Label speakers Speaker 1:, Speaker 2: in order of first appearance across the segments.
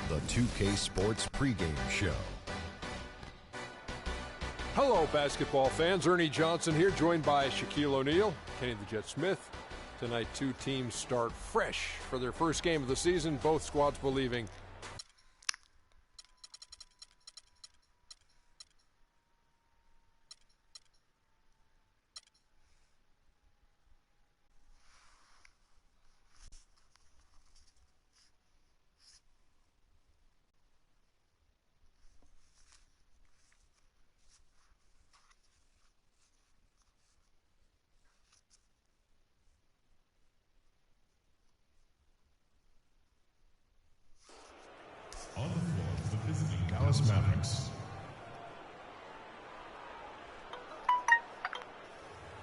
Speaker 1: The 2K Sports pregame show.
Speaker 2: Hello, basketball fans. Ernie Johnson here, joined by Shaquille O'Neal, Kenny the Jet Smith. Tonight, two teams start fresh for their first game of the season, both squads believing
Speaker 3: on the floor for the visiting Dallas Mavericks.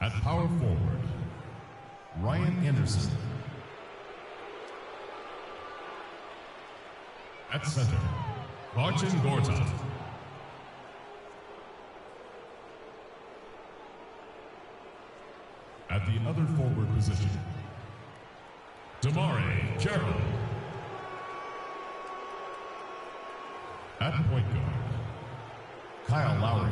Speaker 3: At power forward, Ryan Anderson. At center, Marcin Gortat. At the other forward position, Damari Carroll. At point guard, Kyle Lowry.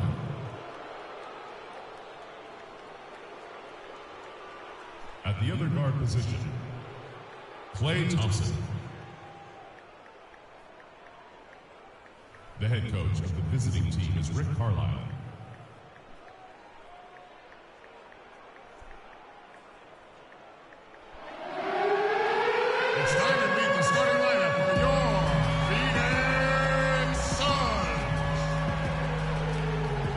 Speaker 3: At the other guard position, Klay Thompson. The head coach of the visiting team is Rick Carlisle. It's time to meet the starting lineup for your Phoenix Suns.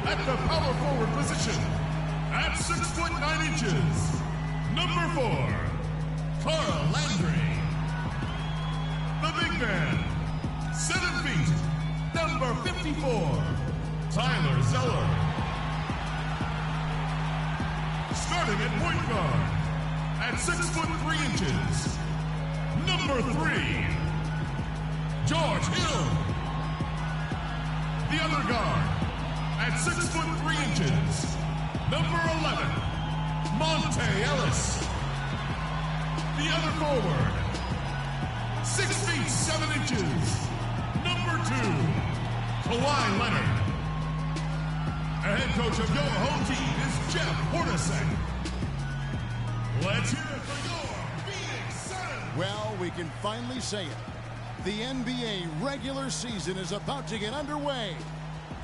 Speaker 3: At the power forward position, at 6'9", number 4, Carl Landry. The big man, 7 feet, number 54, Tyler Zeller. Starting at point guard, at 6'3", number 3, George Hill. The other guard, at 6'3", number 11, Monte Ellis. The other forward, 6 feet 7 inches, number 2, Kawhi Leonard. The head coach of your home team is Jeff Hornacek. Let's hear it for your Phoenix Suns.
Speaker 4: Well, we can finally say it. The NBA regular season is about to get underway.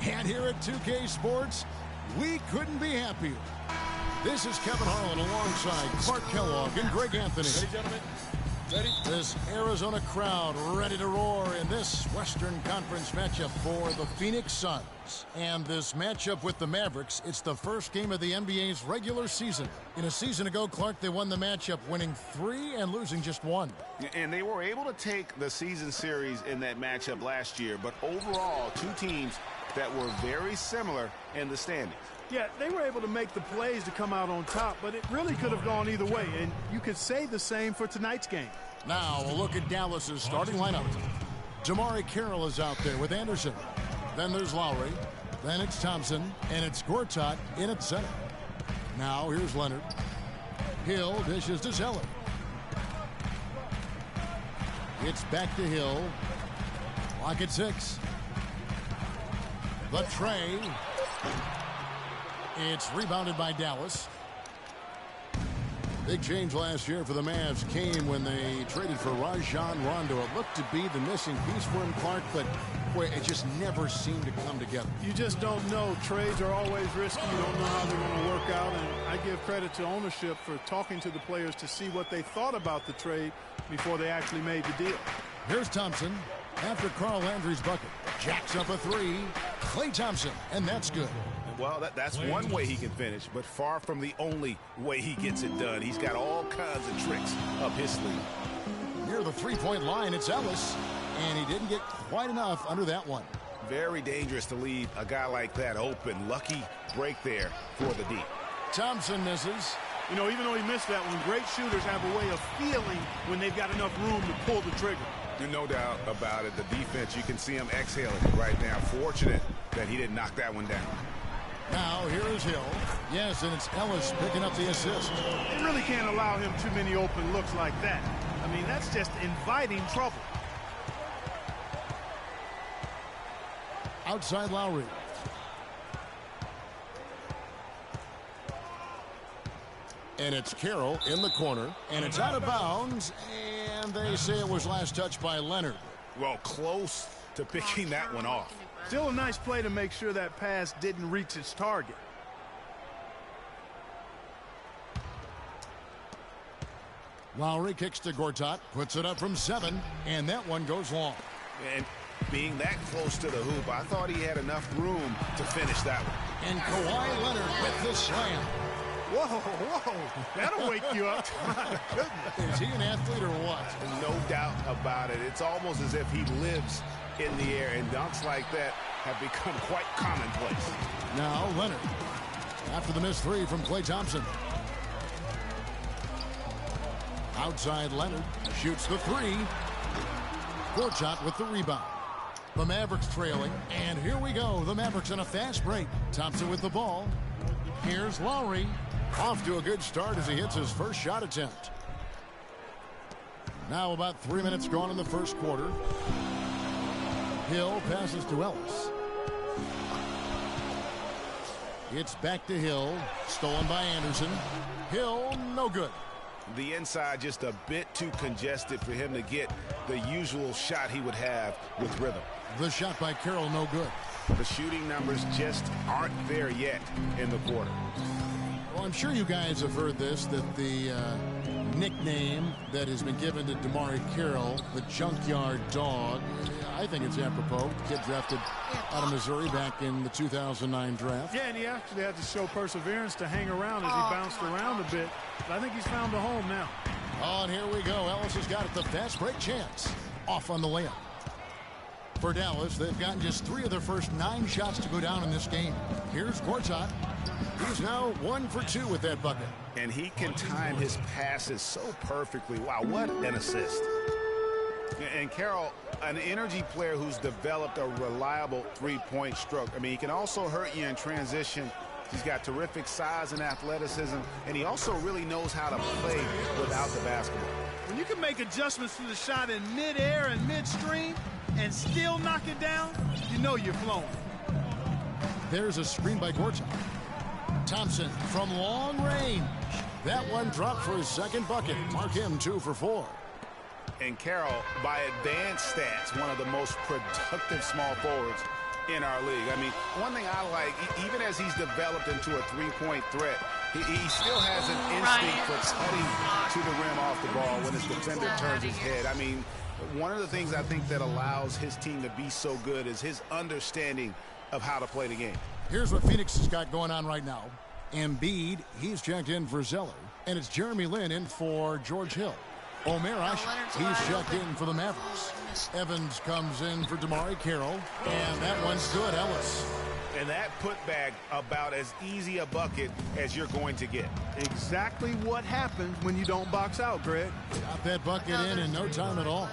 Speaker 4: And here at 2K Sports, we couldn't be happier. This is Kevin Harlan alongside Clark Kellogg and Greg Anthony.
Speaker 2: Ready, gentlemen? Ready?
Speaker 4: This Arizona crowd ready to roar in this Western Conference matchup for the Phoenix Suns. And this matchup with the Mavericks, it's the first game of the NBA's regular season. In a season ago, Clark, they won the matchup, winning 3 and losing just 1.
Speaker 5: And they were able to take the season series in that matchup last year, but overall, two teams that were very similar in the standings.
Speaker 6: Yeah, they were able to make the plays to come out on top, but it really could have gone either way, and you could say the same for tonight's game.
Speaker 4: Now, a look at Dallas's starting lineup. DeMarre Carroll is out there with Anderson. Then there's Lowry. Then it's Thompson, and it's Gortat in at center. Now, here's Leonard. Hill dishes to Zeller. It's back to Hill. Clock at 6. The tray. It's rebounded by Dallas. Big change last year for the Mavs came when they traded for Rajon Rondo. It looked to be the missing piece for him, Clark, but boy, it just never seemed to come together.
Speaker 6: You just don't know. Trades are always risky. You don't know how they're going to work out, and I give credit to ownership for talking to the players to see what they thought about the trade before they actually made the deal.
Speaker 4: Here's Thompson after Carl Landry's bucket. Jacks up a 3. Klay Thompson, and that's good.
Speaker 5: Well, that's one way he can finish, but far from the only way he gets it done. He's got all kinds of tricks up his sleeve.
Speaker 4: Near the three-point line, it's Ellis, and he didn't get quite enough under that one.
Speaker 5: Very dangerous to leave a guy like that open. Lucky break there for the deep.
Speaker 4: Thompson misses.
Speaker 6: You know, even though he missed that one, great shooters have a way of feeling when they've got enough room to pull the trigger.
Speaker 5: No doubt about it. The defense, you can see him exhaling right now. Fortunate that he didn't knock that one down.
Speaker 4: Now, here is Hill. Yes, and it's Ellis picking up the assist.
Speaker 6: They really can't allow him too many open looks like that. I mean, that's just inviting trouble.
Speaker 4: Outside Lowry. And it's Carroll in the corner, and it's out of bounds, and they say it was last touched by Leonard.
Speaker 5: Well, close to picking that one off.
Speaker 6: Still a nice play to make sure that pass didn't reach its target.
Speaker 4: Lowry kicks to Gortat, puts it up from 7, and that one goes long.
Speaker 5: And being that close to the hoop, I thought he had enough room to finish that one.
Speaker 4: And Kawhi Leonard with the slam.
Speaker 6: Whoa, that'll wake you up. My goodness.
Speaker 4: Is he an athlete or what?
Speaker 5: No doubt about it. It's almost as if he lives in the air, and dunks like that have become quite commonplace.
Speaker 4: Now Leonard, after the missed 3 from Klay Thompson. Outside Leonard, shoots the 3. Gortat with the rebound. The Mavericks trailing, and here we go. The Mavericks in a fast break. Thompson with the ball. Here's Lowry. Off to a good start as he hits his first shot attempt. Now about 3 minutes gone in the first quarter. Hill passes to Ellis. It's back to Hill. Stolen by Anderson. Hill, no good.
Speaker 5: The inside just a bit too congested for him to get the usual shot he would have with rhythm.
Speaker 4: The shot by Carroll, no good.
Speaker 5: The shooting numbers just aren't there yet in the quarter.
Speaker 4: Well, I'm sure you guys have heard this, that the nickname that has been given to DeMarre Carroll, the Junkyard Dog, I think it's apropos. Kid drafted out of Missouri back in the 2009 draft.
Speaker 6: Yeah, and he actually had to show perseverance to hang around as he bounced around a bit. But I think he's found a home now.
Speaker 4: Oh, and here we go. Ellis has got it, the fast break chance. Off on the layup. For Dallas, they've gotten just 3 of their first 9 shots to go down in this game. Here's Gortat. He's now 1 for 2 with that bucket.
Speaker 5: And he can time his passes so perfectly. Wow, what an assist. And Carroll, an energy player who's developed a reliable three-point stroke. I mean, he can also hurt you in transition. He's got terrific size and athleticism, and he also really knows how to play without the basketball.
Speaker 6: When you can make adjustments to the shot in midair and midstream and still knock it down, you know you're flowing.
Speaker 4: There's a screen by Gortat. Thompson from long range. That one dropped for his second bucket. Mark him 2 for 4.
Speaker 5: And Carroll, by advanced stats, one of the most productive small forwards in our league. I mean, one thing I like, even as he's developed into a three-point threat, he still has an instinct for cutting to the rim off the ball when his defender turns his head. I mean, one of the things I think that allows his team to be so good is his understanding of how to play the game.
Speaker 4: Here's what Phoenix has got going on right now. Embiid, he's checked in for Zeller. And it's Jeremy Lin in for George Hill. Omerosh, he's checked in for the Mavericks. Evans comes in for DeMarre Carroll. And that one's good, Ellis.
Speaker 5: And that putback about as easy a bucket as you're going to get.
Speaker 6: Exactly what happens when you don't box out, Greg.
Speaker 4: Got that bucket in no time at all.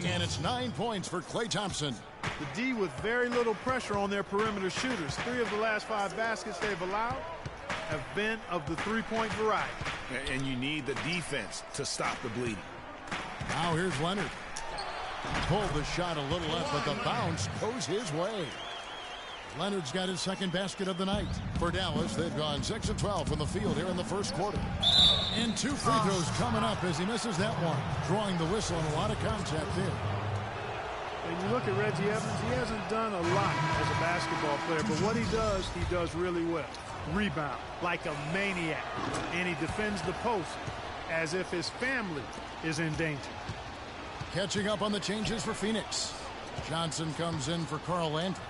Speaker 4: And it's 9 points for Klay Thompson.
Speaker 6: The D with very little pressure on their perimeter shooters. 3 of the last 5 baskets they've allowed have been of the three-point variety.
Speaker 5: And you need the defense to stop the bleeding.
Speaker 4: Now here's Leonard. Pulled the shot a little left, but the bounce goes his way. Leonard's got his second basket of the night. For Dallas, they've gone 6 of 12 from the field here in the first quarter. And 2 free throws coming up as he misses that one. Drawing the whistle and a lot of contact there.
Speaker 6: When you look at Reggie Evans, he hasn't done a lot as a basketball player, but what he does really well. Rebound like a maniac, and he defends the post as if his family is in danger.
Speaker 4: Catching up on the changes for Phoenix. Johnson comes in for Carl Landry.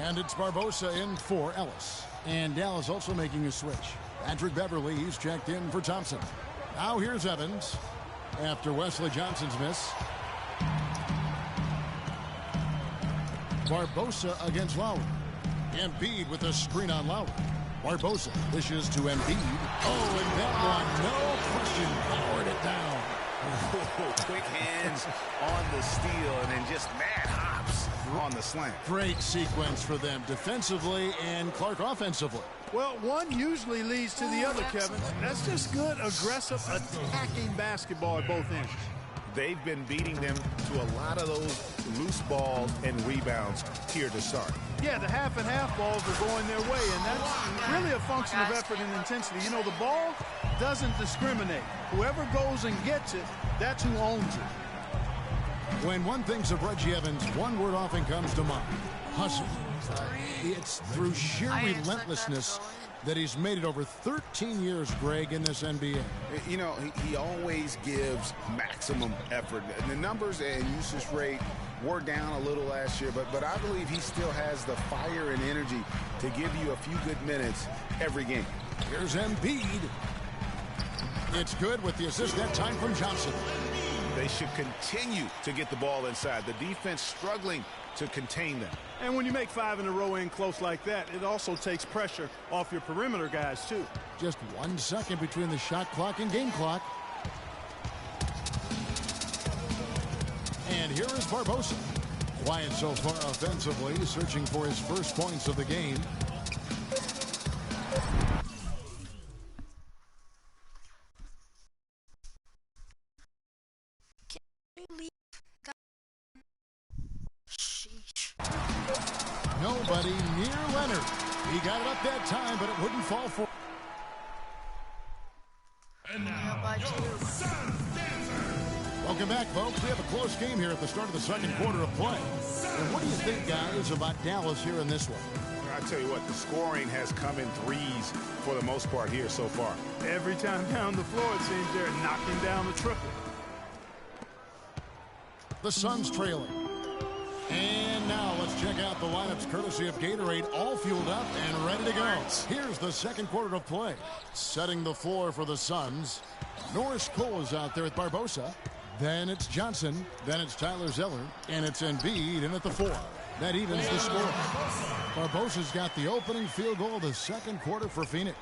Speaker 4: And it's Barbosa in for Ellis. And Dallas also making a switch. Patrick Beverly, he's checked in for Thompson. Now here's Evans after Wesley Johnson's miss. Barbosa against Lowry. Embiid with a screen on Lowry. Barbosa dishes to Embiid. Oh, and that one, no question, powered it down.
Speaker 5: Quick hands on the steal and then just mad hops on the slant.
Speaker 4: Great sequence for them defensively and Clark offensively.
Speaker 6: Well, one usually leads to the other, Kevin. That's just good, aggressive, attacking basketball at both ends.
Speaker 5: They've been beating them to a lot of those loose balls and rebounds here to start.
Speaker 6: Yeah, the half and half balls are going their way, and that's really a function of effort and intensity. You know, the ball doesn't discriminate. Whoever goes and gets it, that's who owns it.
Speaker 4: When one thinks of Reggie Evans, one word often comes to mind: hustle. It's through sheer relentlessness that he's made it over 13 years, Greg, in this NBA.
Speaker 5: You know, he always gives maximum effort. And the numbers and usage rate were down a little last year, but I believe he still has the fire and energy to give you a few good minutes every game.
Speaker 4: Here's Embiid. It's good with the assist that time from Johnson.
Speaker 5: They should continue to get the ball inside. The defense struggling to contain them.
Speaker 6: And when you make 5 in a row in close like that, it also takes pressure off your perimeter guys, too.
Speaker 4: Just 1 second between the shot clock and game clock. And here is Barbosa. Quiet so far offensively, searching for his first points of the game. Nobody near Leonard. He got it up that time, but it wouldn't fall for.
Speaker 3: And now, your Suns dancer.
Speaker 4: Welcome back, folks. We have a close game here at the start of the second quarter of play. And what do you think, guys, about Dallas here in this one?
Speaker 5: I tell you what, the scoring has come in threes for the most part here so far.
Speaker 6: Every time down the floor, it seems they're knocking down the triple.
Speaker 4: The Suns trailing. And now let's check out the lineups courtesy of Gatorade, all fueled up and ready to go. Here's the second quarter of play. Setting the floor for the Suns. Norris Cole is out there with Barbosa. Then it's Johnson. Then it's Tyler Zeller. And it's Embiid in at the 4. That evens the score. Barbosa's got the opening field goal of the second quarter for Phoenix.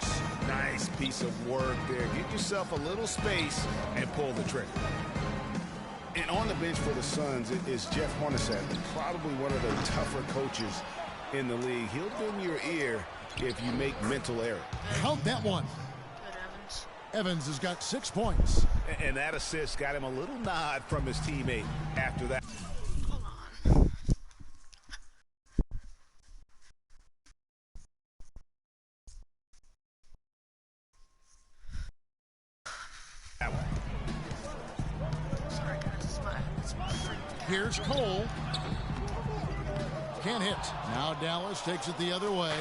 Speaker 5: Nice piece of work there. Get yourself a little space and pull the trigger. And on the bench for the Suns is Jeff Hornacek, probably one of the tougher coaches in the league. He'll bend your ear if you make mental errors.
Speaker 4: Count that one. Evans has got 6 points.
Speaker 5: And that assist got him a little nod from his teammate after that.
Speaker 4: Here's Cole. Can't hit. Now Dallas takes it the other way.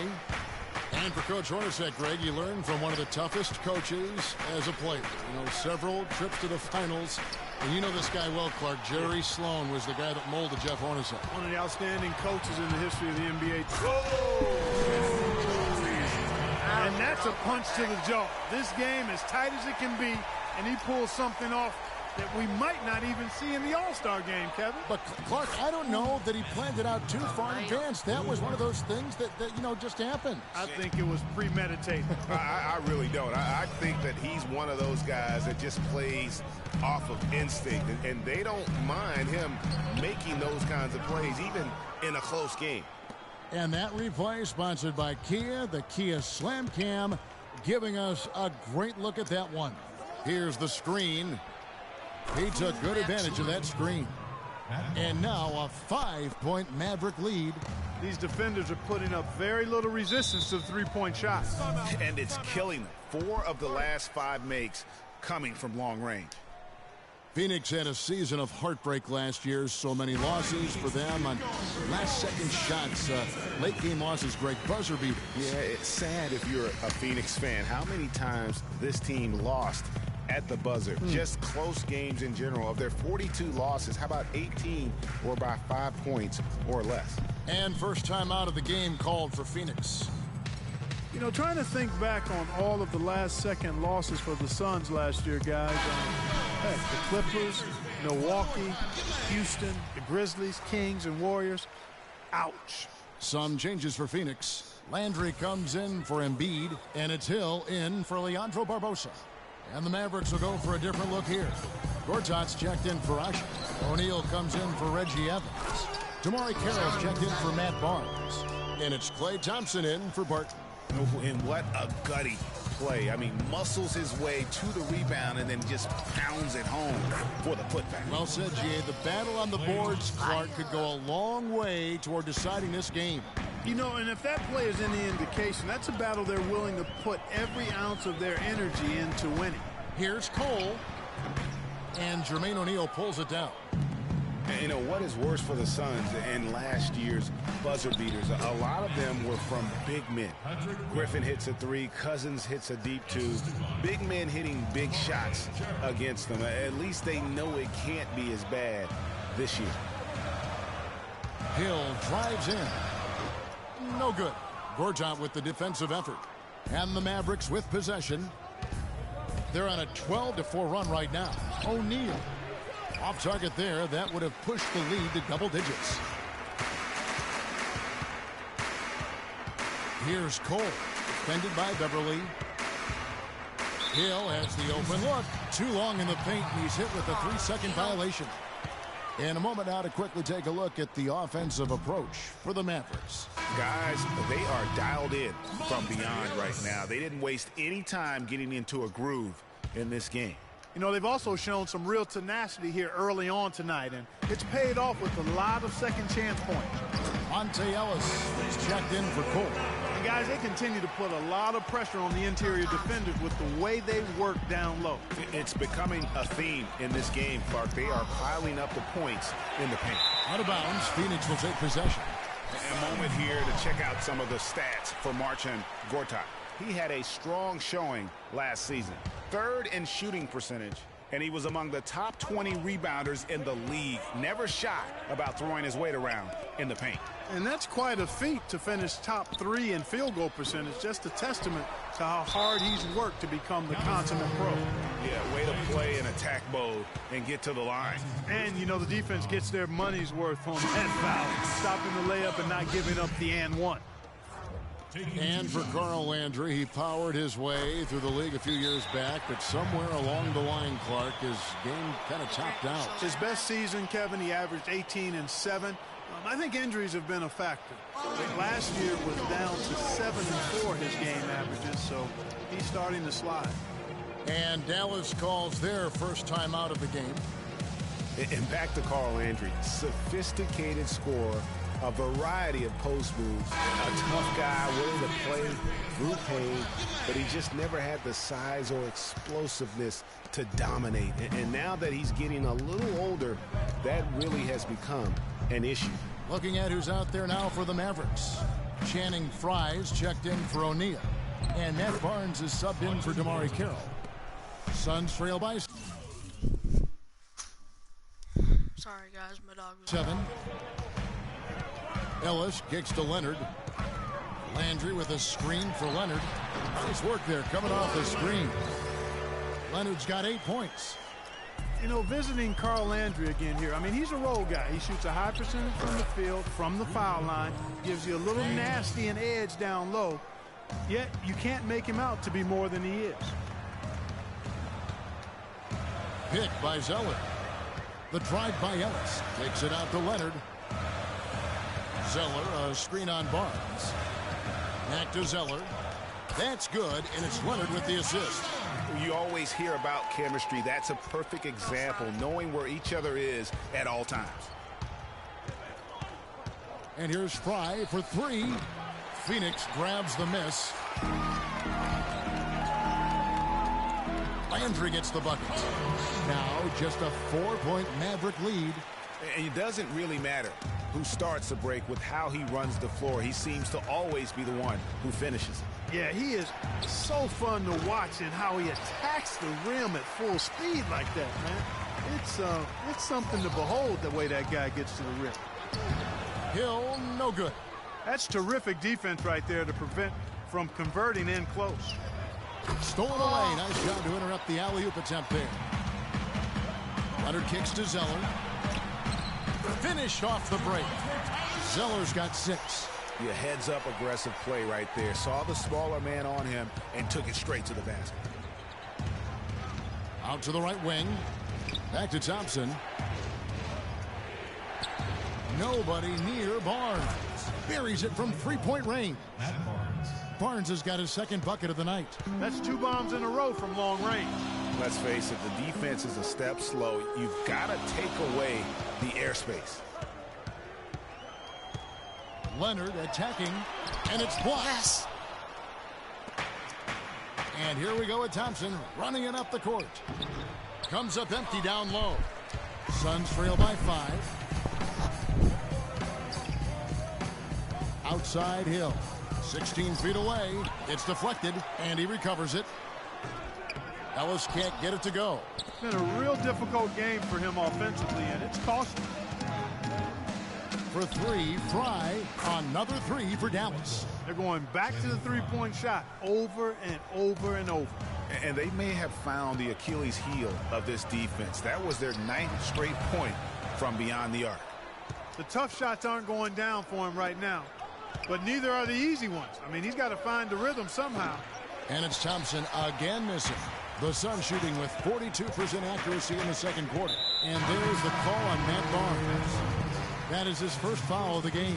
Speaker 4: And for Coach Hornacek, Greg, you learn from one of the toughest coaches as a player. You know, several trips to the finals. And you know this guy well, Clark. Jerry Sloan was the guy that molded Jeff Hornacek.
Speaker 6: One of the outstanding coaches in the history of the NBA. And that's a punch to the jaw. This game as tight as it can be, and he pulls something off that we might not even see in the All-Star game, Kevin.
Speaker 4: But, Clark, I don't know that he planned it out too far in advance. That was one of those things that you know, just happened.
Speaker 6: I think it was premeditated.
Speaker 5: I really don't. I think that he's one of those guys that just plays off of instinct, and they don't mind him making those kinds of plays, even in a close game.
Speaker 4: And that replay sponsored by Kia, the Kia Slam Cam, giving us a great look at that one. Here's the screen. He took good advantage of that screen. And now a 5-point Maverick lead.
Speaker 6: These defenders are putting up very little resistance to the three-point shots.
Speaker 5: And it's killing them. 4 of the last 5 makes coming from long range.
Speaker 4: Phoenix had a season of heartbreak last year. So many losses for them on last-second shots. Late-game losses, Greg, buzzer beater.
Speaker 5: Yeah, it's sad if you're a Phoenix fan. How many times this team lost at the buzzer? Just close games in general. Of their 42 losses, how about 18 were by 5 points or less?
Speaker 4: And first time out of the game called for Phoenix.
Speaker 6: You know, trying to think back on all of the last-second losses for the Suns last year, guys. Heck, the Clippers, Milwaukee, Houston, the Grizzlies, Kings, and Warriors. Ouch.
Speaker 4: Some changes for Phoenix. Landry comes in for Embiid, and it's Hill in for Leandro Barbosa. And the Mavericks will go for a different look here. Gortat's checked in for Asher. O'Neal comes in for Reggie Evans. Damari Carroll's checked in for Matt Barnes. And it's Klay Thompson in for Barton.
Speaker 5: And what a gutty play. I mean, muscles his way to the rebound and then just pounds it home for the putback.
Speaker 4: Well said, G.A. The battle on the boards, Clark, could go a long way toward deciding this game.
Speaker 6: You know, and if that play is any indication, that's a battle they're willing to put every ounce of their energy into winning.
Speaker 4: Here's Cole. And Jermaine O'Neal pulls it down.
Speaker 5: And, you know, what is worse for the Suns and last year's buzzer beaters? A lot of them were from big men. Griffin hits a 3. Cousins hits a deep 2. Big men hitting big shots against them. At least they know it can't be as bad this year.
Speaker 4: Hill drives in. No good. Gortat with the defensive effort. And the Mavericks with possession. They're on a 12-4 run right now. O'Neal. Off target there. That would have pushed the lead to double digits. Here's Cole. Defended by Beverly. Hill has the open look. Too long in the paint, and he's hit with a 3-second violation. In a moment now to quickly take a look at the offensive approach for the Mavericks.
Speaker 5: Guys, they are dialed in from beyond right now. They didn't waste any time getting into a groove in this game.
Speaker 6: You know, they've also shown some real tenacity here early on tonight, and it's paid off with a lot of second chance points.
Speaker 4: Monte Ellis is checked in for Cole.
Speaker 6: And guys, they continue to put a lot of pressure on the interior defenders with the way they work down low.
Speaker 5: It's becoming a theme in this game, Clark. They are piling up the points in the paint.
Speaker 4: Out of bounds, Phoenix will take possession.
Speaker 5: A moment here to check out some of the stats for Marcin Gortat. He had a strong showing last season. 3rd in shooting percentage, and he was among the top 20 rebounders in the league. Never shy about throwing his weight around in the paint.
Speaker 6: And that's quite a feat to finish top 3 in field goal percentage. Just a testament to how hard he's worked to become the consummate pro.
Speaker 5: Yeah, way to play in attack mode and get to the line.
Speaker 6: And, you know, the defense gets their money's worth on that foul, stopping the layup and not giving up the and one.
Speaker 4: And for Carl Landry, he powered his way through the league a few years back, but somewhere along the line, Clark, his game kind of topped out.
Speaker 6: His best season, Kevin, he averaged 18 and 7. I think injuries have been a factor. Last year was down to 7 and 4 his game averages, so he's starting to slide.
Speaker 4: And Dallas calls their first time out of the game.
Speaker 5: And back to Carl Landry, sophisticated scorer a variety of post moves. A tough guy, willing to play through pain, but he just never had the size or explosiveness to dominate. And now that he's getting a little older, that really has become an issue.
Speaker 4: Looking at who's out there now for the Mavericks. Channing Frye's checked in for O'Neal. And Matt Barnes is subbed in for DeMarre Carroll. Suns trail by
Speaker 7: 7. Guys, my dog was
Speaker 4: 7. Ellis kicks to Leonard. Landry with a screen for Leonard. Nice work there coming off the screen. Leonard's got 8 points.
Speaker 6: You know, visiting Carl Landry again here. I mean, he's a role guy. He shoots a high percentage from the field, from the foul line, gives you a little nasty and edge down low. Yet you can't make him out to be more than he is.
Speaker 4: Pick by Zeller. The drive by Ellis. Takes it out to Leonard. Zeller, a screen on Barnes. Back to Zeller. That's good, and it's Leonard with the assist.
Speaker 5: You always hear about chemistry. That's a perfect example, knowing where each other is at all times.
Speaker 4: And here's Frye for 3. Phoenix grabs the miss. Landry gets the bucket. Now just a 4-point Maverick lead.
Speaker 5: And it doesn't really matter who starts the break with how he runs the floor. He seems to always be the one who finishes it.
Speaker 6: Yeah, he is so fun to watch in how he attacks the rim at full speed like that, man. It's something to behold the way that guy gets to the rim.
Speaker 4: Hill, no good.
Speaker 6: That's terrific defense right there to prevent from converting in close.
Speaker 4: Stolen away. Nice job to interrupt the alley-oop attempt there. Leonard kicks to Zeller. Finished off the break. Zeller's got 6.
Speaker 5: Yeah, heads-up aggressive play right there. Saw the smaller man on him and took it straight to the basket.
Speaker 4: Out to the right wing. Back to Thompson. Nobody near Barnes. Buries it from 3-point range. Barnes has got his second bucket of the night.
Speaker 6: That's 2 bombs in a row from long range.
Speaker 5: Let's face it, the defense is a step slow. You've got to take away the airspace.
Speaker 4: Leonard attacking, and it's blocked.
Speaker 7: Yes.
Speaker 4: And here we go with Thompson running it up the court. Comes up empty down low. Suns trail by 5. Outside Hill. 16 feet away. It's deflected, and he recovers it. Ellis can't get it to go.
Speaker 6: It's been a real difficult game for him offensively, and it's costing him.
Speaker 4: For 3, Frye. Another 3 for Dallas.
Speaker 6: They're going back to the three-point shot over and over and over.
Speaker 5: And they may have found the Achilles heel of this defense. That was their 9th straight point from beyond the arc.
Speaker 6: The tough shots aren't going down for him right now, but neither are the easy ones. I mean, he's got to find the rhythm somehow.
Speaker 4: And it's Thompson again missing. The Suns shooting with 42% accuracy in the second quarter. And there's the call on Matt Barnes. That is his first foul of the game.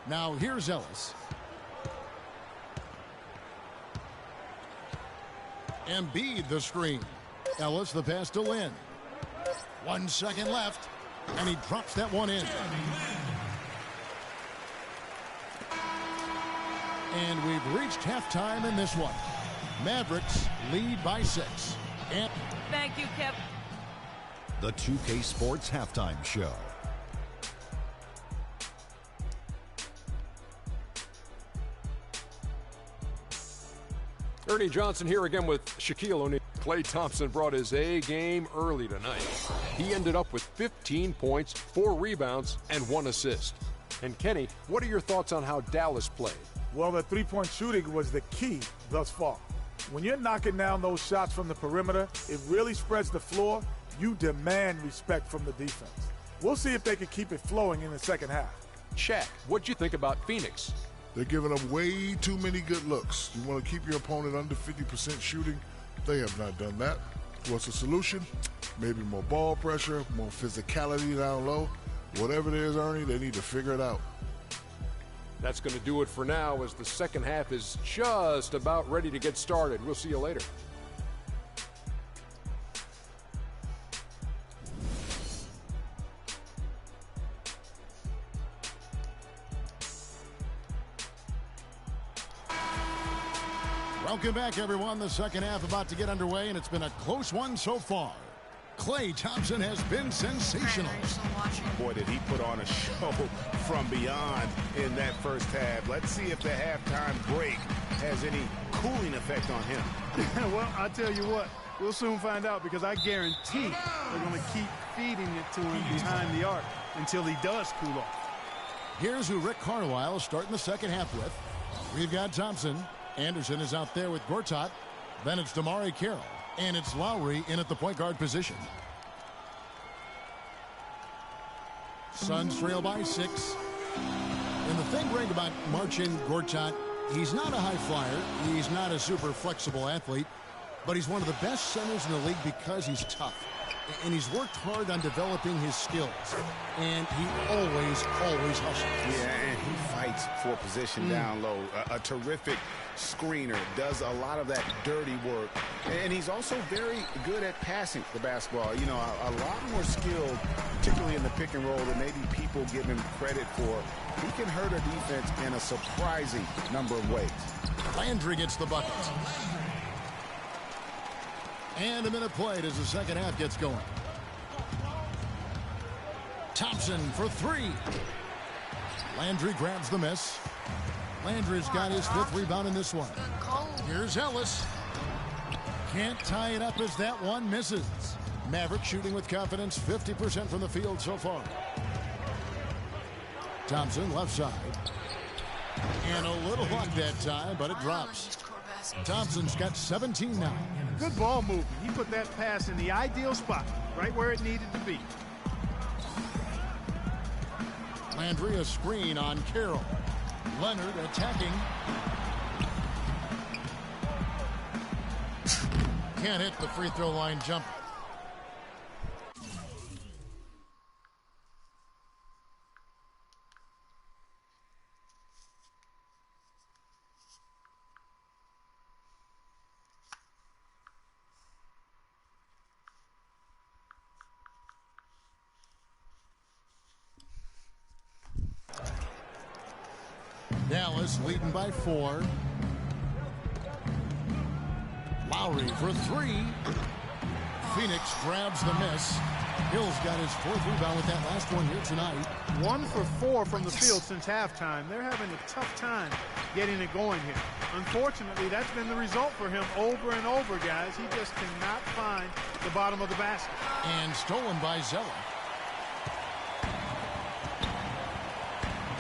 Speaker 4: Now here's Ellis. Embiid the screen. Ellis the pass to Lin. 1 second left, and he drops that one in. And we've reached halftime in this one. Mavericks lead by 6. And
Speaker 8: thank you, Kip.
Speaker 1: The 2K Sports Halftime Show.
Speaker 2: Ernie Johnson here again with Shaquille O'Neal. Klay Thompson brought his A game early tonight. He ended up with 15 points, 4 rebounds, and 1 assist. And Kenny, what are your thoughts on how Dallas played?
Speaker 9: Well, the three-point shooting was the key thus far. When you're knocking down those shots from the perimeter, it really spreads the floor. You demand respect from the defense. We'll see if they can keep it flowing in the second half.
Speaker 2: Shaq, what'd you think about Phoenix?
Speaker 10: They're giving up way too many good looks. You want to keep your opponent under 50% shooting. They have not done that. What's the solution? Maybe more ball pressure, more physicality down low. Whatever it is, Ernie, they need to figure it out.
Speaker 2: That's going to do it for now as the second half is just about ready to get started. We'll see you later.
Speaker 4: Welcome back, everyone. The second half about to get underway, and it's been a close one so far. Klay Thompson has been sensational.
Speaker 5: Boy, did he put on a show from beyond in that first half. Let's see if the halftime break has any cooling effect on him.
Speaker 6: Well, I'll tell you what. We'll soon find out, because I guarantee they're going to keep feeding it to him behind the arc until he does cool off.
Speaker 4: Here's who Rick Carlisle is starting the second half with. We've got Thompson. Anderson is out there with Gortat. Then it's DeMarre Carroll. And it's Lowry in at the point guard position. Suns trail by 6. And the thing great about Marcin Gortat, he's not a high flyer. He's not a super flexible athlete. But he's one of the best centers in the league because he's tough. And he's worked hard on developing his skills. And he always hustles.
Speaker 5: Yeah, and he fights for position down low. A terrific screener, does a lot of that dirty work. And he's also very good at passing the basketball. You know, a lot more skilled, particularly in the pick and roll, than maybe people give him credit for. He can hurt a defense in a surprising number of ways.
Speaker 4: Landry gets the bucket. And a minute played as the second half gets going. Thompson for 3. Landry grabs the miss. Landry's got his 5th rebound in this one. Here's Ellis. Can't tie it up as that one misses. Maverick shooting with confidence, 50% from the field so far. Thompson left side. And a little luck that time, but it drops. Thompson's got 17 now.
Speaker 6: Good ball movement. He put that pass in the ideal spot, right where it needed to be.
Speaker 4: Landry a screen on Carroll. Leonard attacking. Can't hit the free throw line jumper. Dallas leading by 4. Lowry for 3. Phoenix grabs the miss. Hill's got his 4th rebound with that last one here tonight.
Speaker 6: 1 for 4 from the field since halftime. They're having a tough time getting it going here. Unfortunately, that's been the result for him over and over, guys. He just cannot find the bottom of the basket.
Speaker 4: And stolen by Zeller.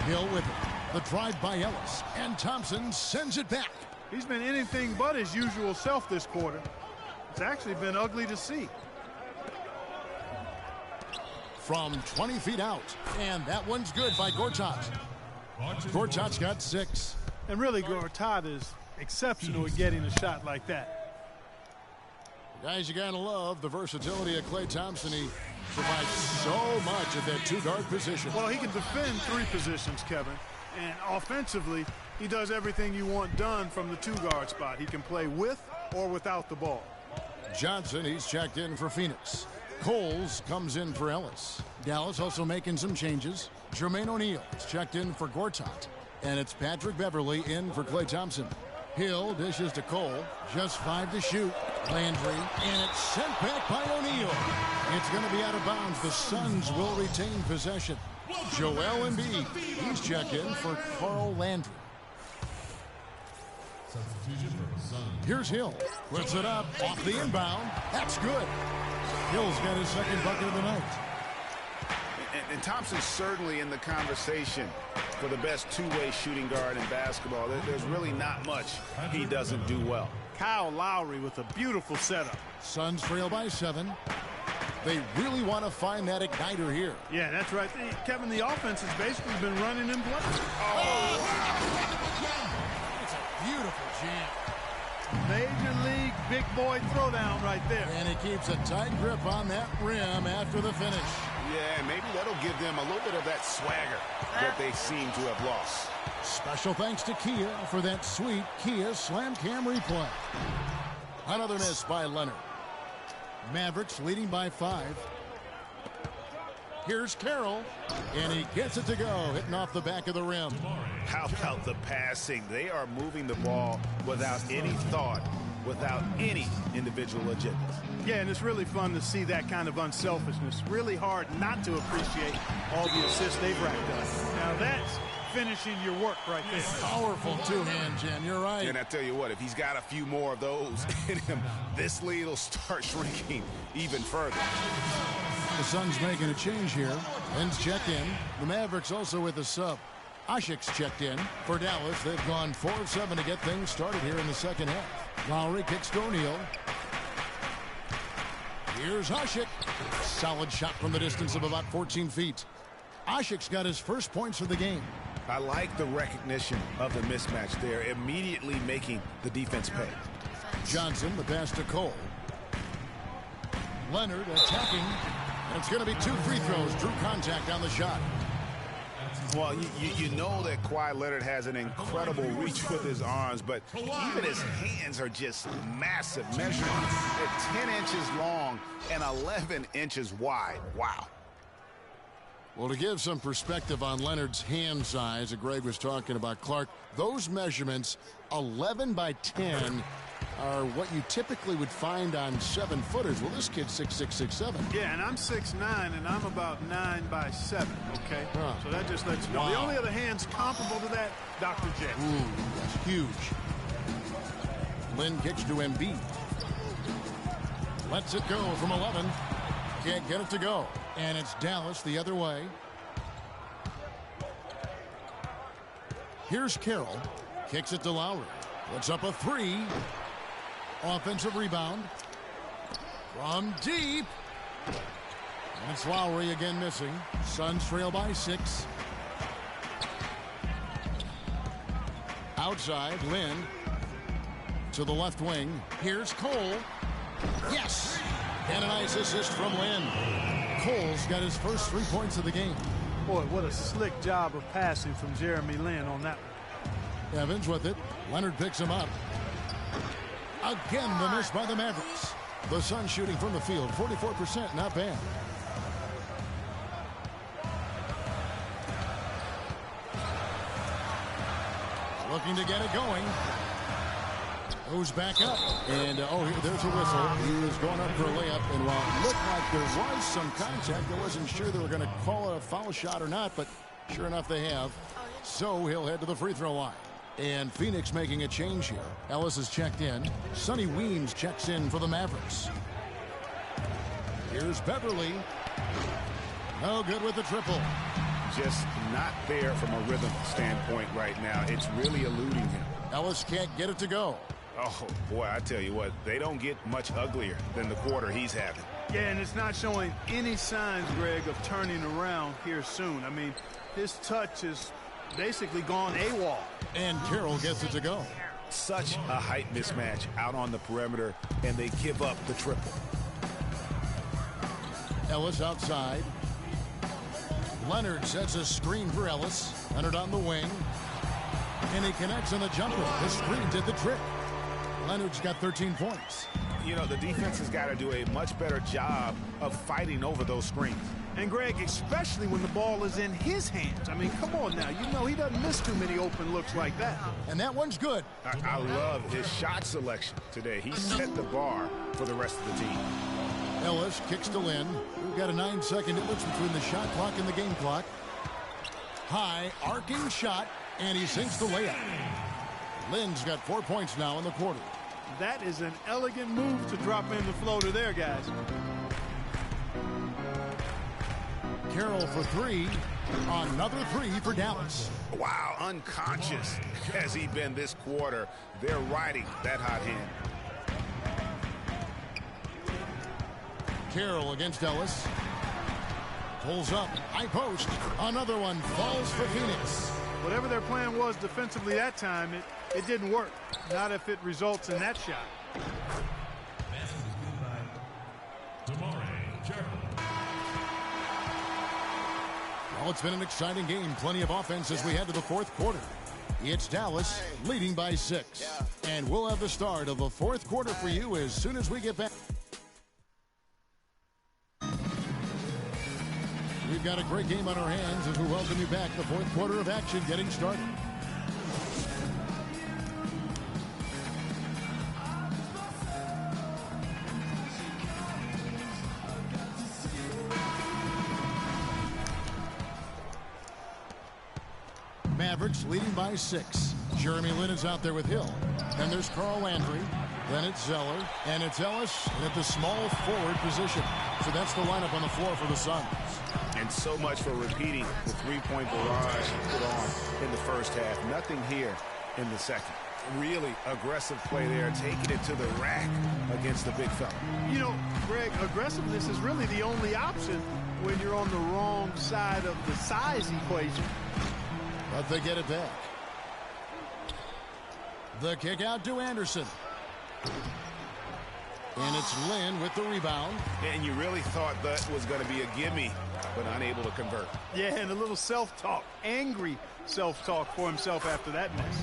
Speaker 4: Hill with it. The drive by Ellis, and Thompson sends it back.
Speaker 6: He's been anything but his usual self this quarter. It's actually been ugly to see.
Speaker 4: From 20 feet out, and that one's good by Gortat. Gortat's got 6.
Speaker 6: And really, Gortat is exceptional at getting a shot like that.
Speaker 4: Guys, you gotta love the versatility of Klay Thompson. He provides so much at that 2-guard position.
Speaker 6: Well, he can defend 3 positions, Kevin. And offensively, he does everything you want done from the 2-guard spot. He can play with or without the ball.
Speaker 4: Johnson, he's checked in for Phoenix. Coles comes in for Ellis. Dallas also making some changes. Jermaine O'Neal is checked in for Gortat. And it's Patrick Beverly in for Klay Thompson. Hill dishes to Cole. Just 5 to shoot. Landry. And it's sent back by O'Neal. It's going to be out of bounds. The Suns will retain possession. Joel Embiid. He's checked in for Carl Landry. Here's Hill. Puts it up off the inbound. That's good. Hill's got his 2nd bucket of the night.
Speaker 5: And Thompson's certainly in the conversation for the best 2-way shooting guard in basketball. There's really not much he doesn't do well.
Speaker 6: Kyle Lowry with a beautiful setup.
Speaker 4: Suns trail by 7. They really want to find that igniter here.
Speaker 6: Yeah, that's right. Kevin, the offense has basically been running in place.
Speaker 4: Oh, it's a beautiful jam.
Speaker 6: Major league big boy throwdown right there.
Speaker 4: And he keeps a tight grip on that rim after the finish.
Speaker 5: Yeah, and maybe that'll give them a little bit of that swagger that they seem to have lost.
Speaker 4: Special thanks to Kia for that sweet Kia Slam Cam replay. Another miss by Leonard. Mavericks leading by 5. Here's Carroll, and he gets it to go, hitting off the back of the rim.
Speaker 5: How about the passing? They are moving the ball without any thought, without any individual agendas.
Speaker 6: Yeah, and it's really fun to see that kind of unselfishness. Really hard not to appreciate all the assists they've racked up. Now that's finishing your work right there.
Speaker 4: Powerful two-hand jam, you're right.
Speaker 5: And I tell you what, if he's got a few more of those in him, this lead will start shrinking even further.
Speaker 4: The Suns making a change here. Lynn's checked in. The Mavericks also with a sub. Asik's checked in for Dallas. They've gone 4 of 7 to get things started here in the second half. Lowry kicks to O'Neal. Here's Asik. Solid shot from the distance of about 14 feet. Asik's got his first points of the game.
Speaker 5: I like the recognition of the mismatch there, immediately making the defense pay.
Speaker 4: Johnson, the pass to Cole. Leonard attacking. And it's going to be 2 free throws. Drew contact on the shot.
Speaker 5: Well, you know that Kawhi Leonard has an incredible reach with his arms, but even his hands are just massive, measuring at 10 inches long and 11 inches wide. Wow.
Speaker 4: Well, to give some perspective on Leonard's hand size that Greg was talking about, Clark, those measurements, 11 by 10, are what you typically would find on 7-footers. Well, this kid's 6'6", 6'7".
Speaker 6: Yeah, and I'm 6'9", and I'm about 9 by 7, okay?
Speaker 4: Huh.
Speaker 6: So that just lets you know.
Speaker 4: Wow.
Speaker 6: The only other hands comparable to that, Dr. J.
Speaker 4: Ooh, that's huge. Lynn kicks to Embiid. Lets it go from 11. Can't get it to go. And it's Dallas the other way. Here's Carroll. Kicks it to Lowry. Puts up a 3. Offensive rebound. From deep. And it's Lowry again missing. Suns trail by 6. Outside, Lynn. To the left wing. Here's Cole. Yes! And a nice assist from Lynn. Cole's got his first 3 points of the game.
Speaker 6: Boy, what a slick job of passing from Jeremy Lin on that one.
Speaker 4: Evans with it. Leonard picks him up. Again, the miss by the Mavericks. The Suns shooting from the field, 44%, not bad. Looking to get it going. Goes back up. And, there's a whistle. He was going up for a layup. And while it looked like there was some contact, I wasn't sure they were going to call a foul shot or not, but sure enough they have. So he'll head to the free throw line. And Phoenix making a change here. Ellis is checked in. Sonny Weems checks in for the Mavericks. Here's Beverly. No good with the triple.
Speaker 5: Just not there from a rhythm standpoint right now. It's really eluding him.
Speaker 4: Ellis can't get it to go.
Speaker 5: Oh, boy, I tell you what, they don't get much uglier than the quarter he's having.
Speaker 6: Yeah, and it's not showing any signs, Greg, of turning around here soon. I mean, his touch is basically gone AWOL.
Speaker 4: And Carroll gets it to go.
Speaker 5: Such a height mismatch out on the perimeter, and they give up the triple.
Speaker 4: Ellis outside. Leonard sets a screen for Ellis. Leonard on the wing. And he connects on the jumper. The screen did the trick. Leonard's got 13 points.
Speaker 5: You know, the defense has got to do a much better job of fighting over those screens.
Speaker 6: And, Greg, especially when the ball is in his hands. I mean, come on now. You know he doesn't miss too many open looks like that.
Speaker 4: And that one's good.
Speaker 5: I love his shot selection today. He set the bar for the rest of the team.
Speaker 4: Ellis kicks to Lynn. We've got a 9-second difference between the shot clock and the game clock. High, arcing shot, and he sinks the layup. Lynn's got 4 points now in the quarter.
Speaker 6: That is an elegant move to drop in the floater there, guys.
Speaker 4: Carroll for 3. Another 3 for Dallas.
Speaker 5: Wow, unconscious has he been this quarter. They're riding that hot hand.
Speaker 4: Carroll against Ellis. Pulls up, high post. Another one falls for Phoenix.
Speaker 6: Whatever their plan was defensively that time, it didn't work. Not if it results in that shot.
Speaker 4: Well, it's been an exciting game. Plenty of offense as we head to the fourth quarter. It's Dallas leading by 6. And we'll have the start of the fourth quarter for you as soon as we get back. We've got a great game on our hands as we welcome you back. The fourth quarter of action getting started. Mavericks leading by 6. Jeremy Lin is out there with Hill. Then there's Carl Landry. Then it's Zeller. And it's Ellis at the small forward position. So that's the lineup on the floor for the Suns.
Speaker 5: And so much for repeating the three-point barrage put on in the first half. Nothing here in the second. Really aggressive play there, taking it to the rack against the big fella.
Speaker 6: You know, Greg, aggressiveness is really the only option when you're on the wrong side of the size equation.
Speaker 4: But they get it back. The kick out to Anderson. And it's Lin with the rebound.
Speaker 5: And you really thought that was going to be a gimme, but unable to convert.
Speaker 6: Yeah, and a little self-talk, angry self-talk for himself after that mess.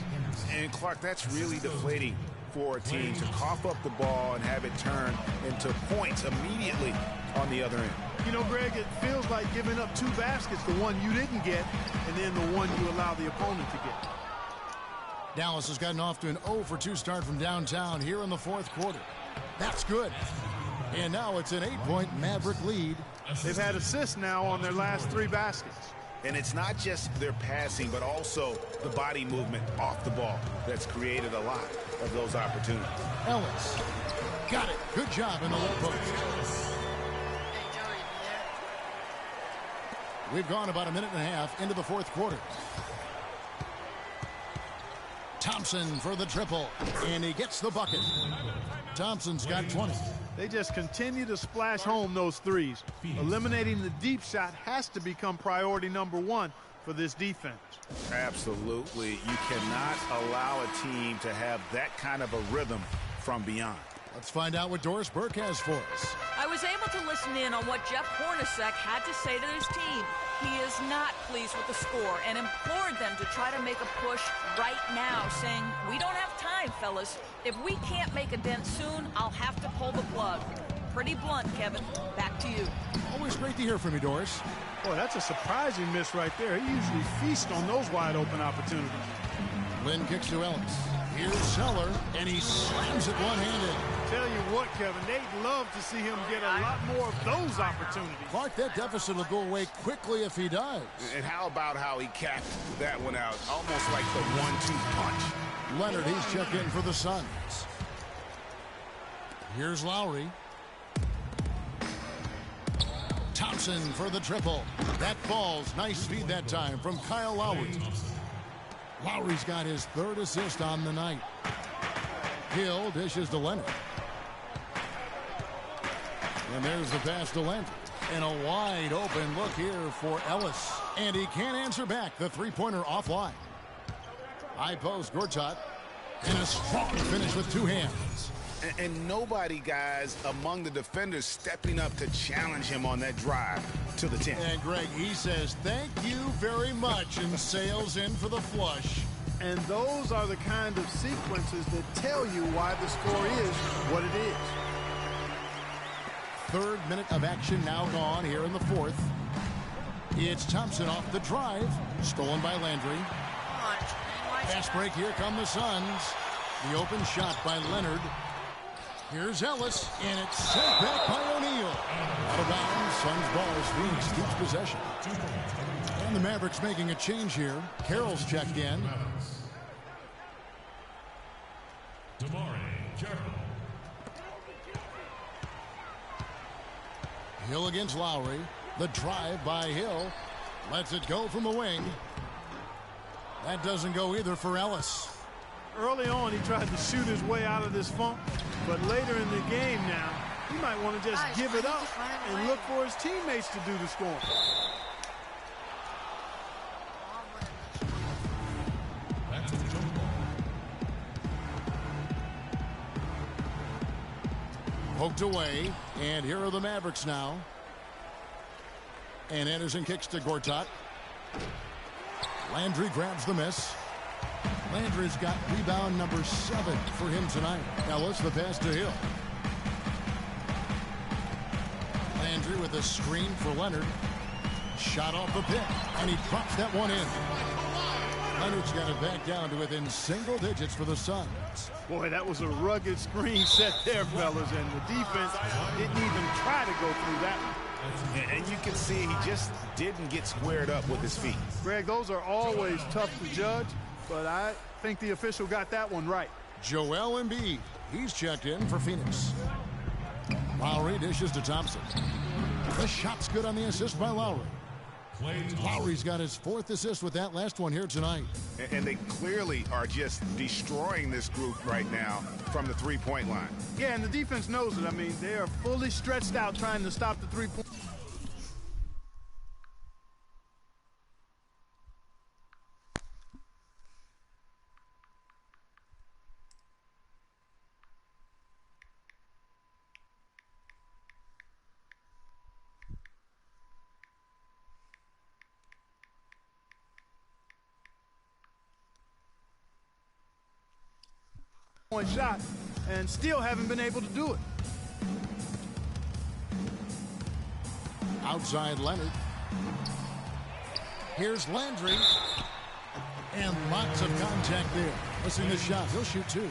Speaker 5: And Clark, that's really deflating for a team to cough up the ball and have it turn into points immediately on the other end.
Speaker 6: You know, Greg, it feels like giving up 2 baskets, the one you didn't get, and then the one you allow the opponent to get.
Speaker 4: Dallas has gotten off to an 0-for-2 start from downtown here in the fourth quarter. That's good. And now it's an 8-point Maverick lead.
Speaker 6: They've had assists now on their last 3 baskets.
Speaker 5: And it's not just their passing, but also the body movement off the ball that's created a lot of those opportunities.
Speaker 4: Ellis. Got it. Good job in the low post. We've gone about a minute and a half into the fourth quarter. Thompson for the triple, and he gets the bucket. Thompson's got 20.
Speaker 6: They just continue to splash home those threes. Eliminating the deep shot has to become priority number 1 for this defense.
Speaker 5: Absolutely. You cannot allow a team to have that kind of a rhythm from beyond.
Speaker 4: Let's find out what Doris Burke has for us.
Speaker 8: I was able to listen in on what Jeff Hornacek had to say to his team. He is not pleased with the score and implored them to try to make a push right now, saying, "We don't have time, fellas. If we can't make a dent soon, I'll have to pull the plug." Pretty blunt, Kevin. Back to you.
Speaker 4: Always great to hear from you, Doris.
Speaker 6: Boy, that's a surprising miss right there. He usually feasts on those wide-open opportunities.
Speaker 4: Lin kicks to Ellis. Here's Zeller, and he slams it one-handed.
Speaker 6: Tell you what, Kevin, they'd love to see him get a lot more of those opportunities.
Speaker 4: Clark, that deficit will go away quickly if he does.
Speaker 5: And how about how he capped that one out? Almost like the 1-2 punch.
Speaker 4: Leonard, he's checked in for the Suns. Here's Lowry. Thompson for the triple. That falls. Nice feed that time from Kyle Lowry. Lowry's got his 3rd assist on the night. Hill dishes to Leonard. And there's the pass to Landry. And a wide open look here for Ellis. And he can't answer back. The three-pointer offline. High post, Gortat. And a strong finish with 2 hands.
Speaker 5: And nobody, guys, among the defenders stepping up to challenge him on that drive to the 10.
Speaker 4: And Greg, he says, "Thank you very much," and sails in for the flush.
Speaker 6: And those are the kind of sequences that tell you why the score is what it is.
Speaker 4: 3rd minute of action now gone here in the 4th. It's Thompson off the drive. Stolen by Landry. Fast break. Here come the Suns. The open shot by Leonard. Here's Ellis, and it's sent back by O'Neal. Out of bounds, Suns ball as Phoenix keeps possession. And the Mavericks making a change here. Carroll's checked in. Hill against Lowry. The drive by Hill. Lets it go from the wing. That doesn't go either for Ellis.
Speaker 6: Early on, he tried to shoot his way out of this funk, but later in the game now, he might want to just give it up and look for his teammates to do the scoring.
Speaker 4: Poked away, and here are the Mavericks now. And Anderson kicks to Gortat. Landry grabs the miss. Landry's got rebound number 7 for him tonight. Ellis, the pass to Hill. Landry with a screen for Leonard. Shot off the pick, and he drops that one in. Leonard's got it back down to within single digits for the Suns.
Speaker 6: Boy, that was a rugged screen set there, fellas, and the defense didn't even try to go through that one.
Speaker 5: And you can see he just didn't get squared up with his feet.
Speaker 6: Greg, those are always tough to judge, but I think the official got that one right.
Speaker 4: Joel Embiid, he's checked in for Phoenix. Lowry dishes to Thompson. The shot's good on the assist by Lowry. Lowry's got his 4th assist with that last one here tonight.
Speaker 5: And they clearly are just destroying this group right now from the three-point line.
Speaker 6: Yeah, and the defense knows it. I mean, they are fully stretched out trying to stop the three-point. Point shot and still haven't been able to do it.
Speaker 4: Outside Leonard. Here's Landry. And lots of contact there. Missing the shot. He'll shoot 2.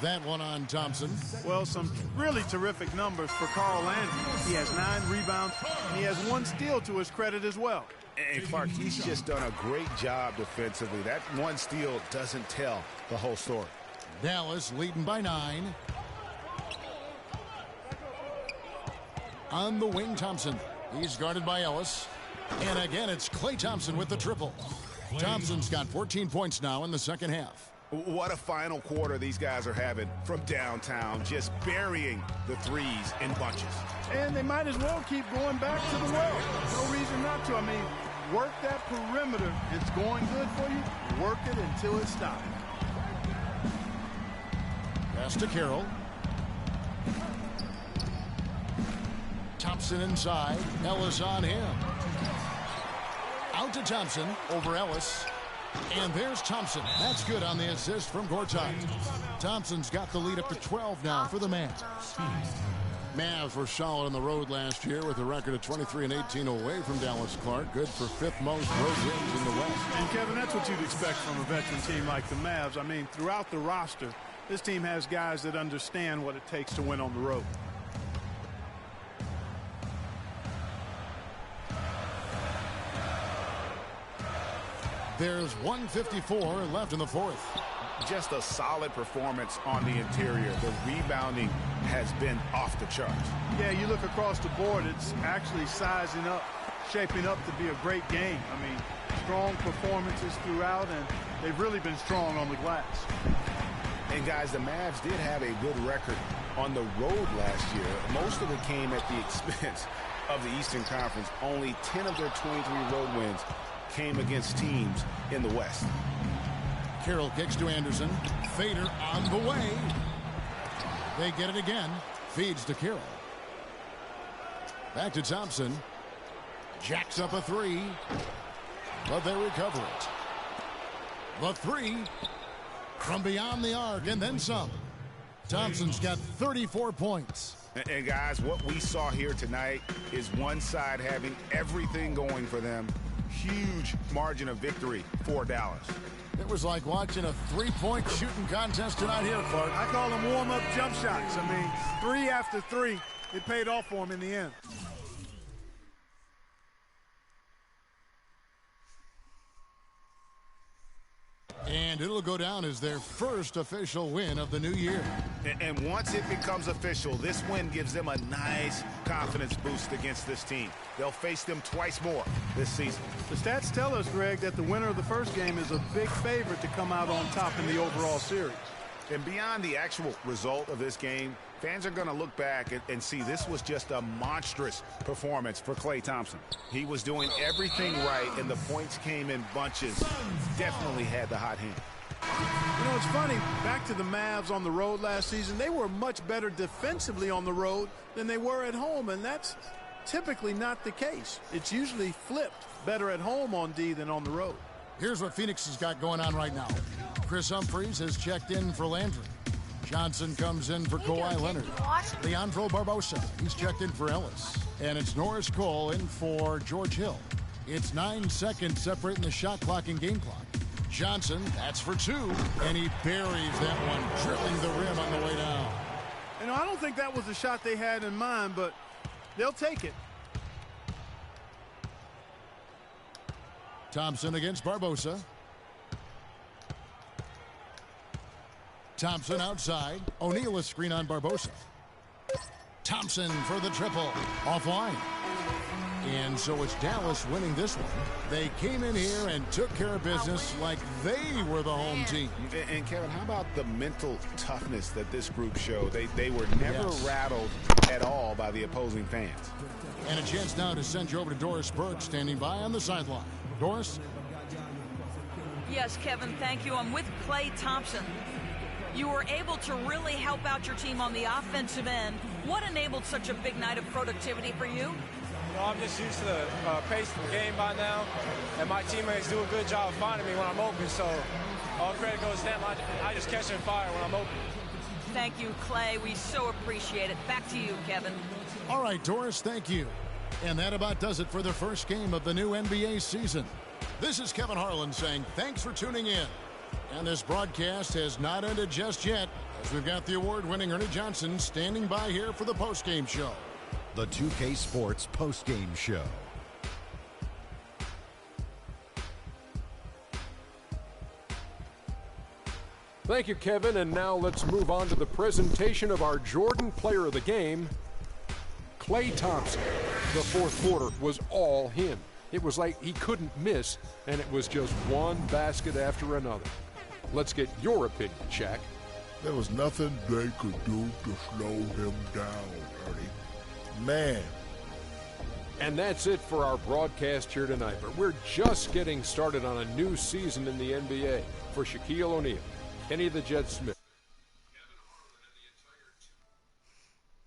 Speaker 4: That one on Thompson.
Speaker 6: Well, some really terrific numbers for Carl Landry. He has 9 rebounds, and he has 1 steal to his credit as well.
Speaker 5: And Clark, he's just done a great job defensively. That 1 steal doesn't tell the whole story.
Speaker 4: Dallas leading by 9. On the wing, Thompson. He's guarded by Ellis. And again, it's Klay Thompson with the triple. Thompson's got 14 points now in the second half.
Speaker 5: What a final quarter these guys are having from downtown, just burying the threes in bunches.
Speaker 6: And they might as well keep going back to the well. No reason not to. I mean, work that perimeter. It's going good for you. Work it until it stops.
Speaker 4: Pass to Carroll. Thompson inside. Ellis on him. Out to Thompson over Ellis. And there's Thompson. That's good on the assist from Gortat. Thompson's got the lead up to 12 now for the Mavs. Mavs were solid on the road last year with a record of 23-18 away from Dallas, Clark. Good for 5th most road wins in the West.
Speaker 6: And Kevin, that's what you'd expect from a veteran team like the Mavs. I mean, throughout the roster, this team has guys that understand what it takes to win on the road.
Speaker 4: There's 1:54 left in the 4th.
Speaker 5: Just a solid performance on the interior. The rebounding has been off the charts.
Speaker 6: Yeah, you look across the board, it's actually sizing up, shaping up to be a great game. I mean, strong performances throughout, and they've really been strong on the glass.
Speaker 5: And guys, the Mavs did have a good record on the road last year. Most of it came at the expense of the Eastern Conference. Only 10 of their 23 road wins came against teams in the West.
Speaker 4: Carroll kicks to Anderson. Fader on the way. They get it again. Feeds to Carroll. Back to Thompson. Jacks up a 3. But they recover it. The 3 from beyond the arc and then some. Thompson's got 34 points.
Speaker 5: And guys, what we saw here tonight is one side having everything going for them. Huge margin of victory for Dallas.
Speaker 4: It was like watching a 3-point shooting contest tonight here, Clark.
Speaker 6: I call them warm-up jump shots. I mean, 3 after 3, it paid off for them in the end.
Speaker 4: And it'll go down as their first official win of the new year.
Speaker 5: And once it becomes official, this win gives them a nice confidence boost against this team. They'll face them twice more this season.
Speaker 6: The stats tell us, Greg, that the winner of the first game is a big favorite to come out on top in the overall series.
Speaker 5: And beyond the actual result of this game, fans are going to look back and see this was just a monstrous performance for Klay Thompson. He was doing everything right, and the points came in bunches. Definitely had the hot hand.
Speaker 6: You know, it's funny, back to the Mavs on the road last season, they were much better defensively on the road than they were at home, and that's typically not the case. It's usually flipped. Better at home on D than on the road.
Speaker 4: Here's what Phoenix has got going on right now. Chris Humphries has checked in for Landry. Johnson comes in for Kawhi Leonard. Leandro Barbosa, he's checked in for Ellis. And it's Norris Cole in for George Hill. It's 9 seconds separating the shot clock and game clock. Johnson, that's for 2, and he buries that one, dribbling the rim on the way down.
Speaker 6: You know, I don't think that was the shot they had in mind, but they'll take it.
Speaker 4: Thompson against Barbosa. Thompson outside. O'Neal a screen on Barbosa. Thompson for the triple. Offline. And so it's Dallas winning this one. They came in here and took care of business like they were the home team.
Speaker 5: And Kevin, how about the mental toughness that this group showed? They were never rattled at all by the opposing fans.
Speaker 4: And a chance now to send you over to Doris Burke, standing by on the sideline. Doris?
Speaker 8: Yes, Kevin, thank you. I'm with Klay Thompson. You were able to really help out your team on the offensive end. What enabled such a big night of productivity for you?
Speaker 11: I'm just used to the pace of the game by now, and my teammates do a good job of finding me when I'm open, so all credit goes to them. I just catch and fire when I'm open.
Speaker 8: Thank you, Klay. We so appreciate it. Back to you, Kevin.
Speaker 4: All right, Doris, thank you. And that about does it for the first game of the new NBA season. This is Kevin Harlan saying thanks for tuning in. And this broadcast has not ended just yet, as we've got the award-winning Ernie Johnson standing by here for the postgame show.
Speaker 1: The 2K Sports postgame show.
Speaker 2: Thank you, Kevin. And now let's move on to the presentation of our Jordan Player of the Game, Klay Thompson. The fourth quarter was all him. It was like he couldn't miss, and it was just one basket after another. Let's get your opinion, Shaq.
Speaker 10: There was nothing they could do to slow him down, Ernie. Man.
Speaker 2: And that's it for our broadcast here tonight. But we're just getting started on a new season in the NBA. For Shaquille O'Neal, Kenny the Jet Smith,